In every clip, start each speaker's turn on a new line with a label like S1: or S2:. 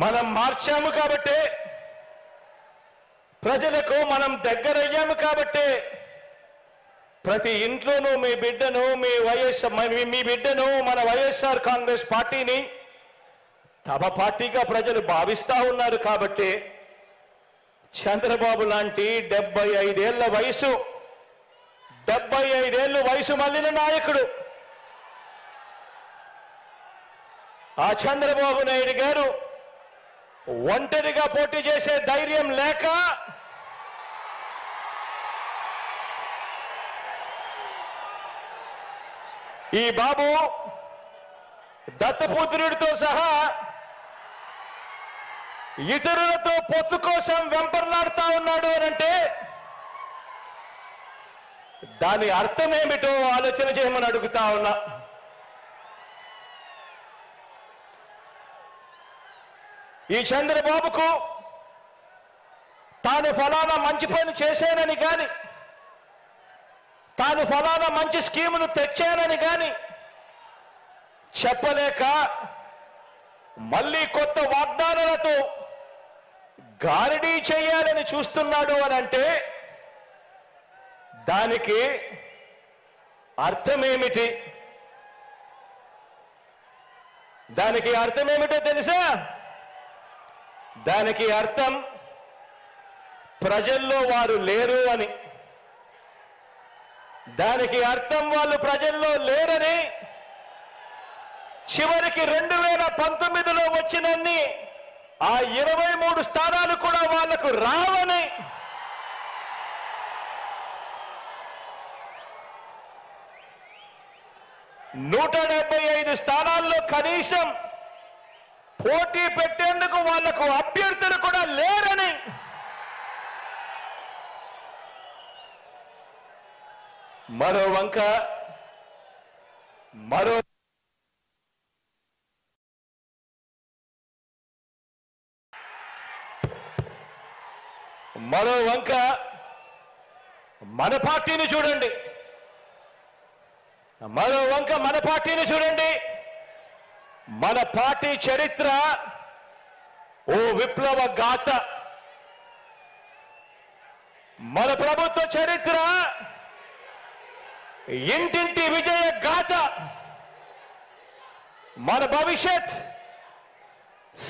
S1: మనం మార్చాము కాబట్టి, ప్రజలకు మనం దగ్గరయ్యాము కాబట్టి ప్రతి ఇంట్లోనూ మీ బిడ్డను మీ బిడ్డను మన వైఎస్ఆర్ కాంగ్రెస్ పార్టీని తమ పార్టీగా ప్రజలు భావిస్తా ఉన్నారు కాబట్టి చంద్రబాబు లాంటి 75 ఏళ్ల వయసు మళ్ళిన నాయకుడు ఆ చంద్రబాబు నాయుడు గారు ఒంటరిగా పోటీ చేసే ధైర్యం లేక ఈ బాబు దత్తపుత్రుడితో సహా ఇతరులతో పొత్తు కోసం వెంపర్లాడుతా ఉన్నాడు అనంటే దాని అర్థమేమిటో ఆలోచన చేయమని అడుగుతా ఉన్నా. ఈ చంద్రబాబుకు తాను ఫలానా మంచి పని చేశానని కానీ, తాను ఫలానా మంచి స్కీమును తెచ్చానని కానీ చెప్పలేక మళ్ళీ కొత్త వాగ్దానాలతో గారడీ చేయాలని చూస్తున్నాడు అని అంటే దానికి అర్థమేమిటి? దానికి అర్థమేమిటో తెలుసా? దానికి అర్థం ప్రజల్లో వారు లేరు అని. దానికి అర్థం వాళ్ళు ప్రజల్లో లేరని, చివరికి 2019లో వచ్చినన్ని ఆ 23 స్థానాలు కూడా వాళ్లకు రావని, నూట 75 స్థానాల్లో కనీసం పోటీ పెట్టేందుకు వాళ్లకు అభ్యర్థులు కూడా లేరని, మరో వంక మన పార్టీని చూడండి. మన పార్టీ చరిత్ర ఓ విప్లవ గాథ. మన ప్రభుత్వ చరిత్ర ఇంటింటి విజయ గాథ. మన భవిష్యత్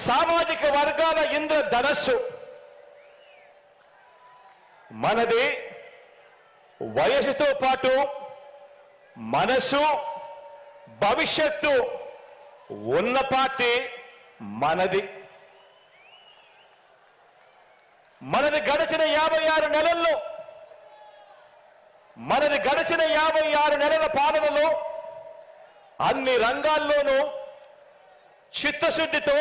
S1: సామాజిక వర్గాల ఇంద్రధనస్సు. మనది వయసుతో పాటు మనసు, భవిష్యత్తు ఉన్న పార్టీ మనది. గడిచిన 56 నెలల్లో, గడిచిన 56 నెలల పాలనలో అన్ని రంగాల్లోనూ చిత్తశుద్ధితో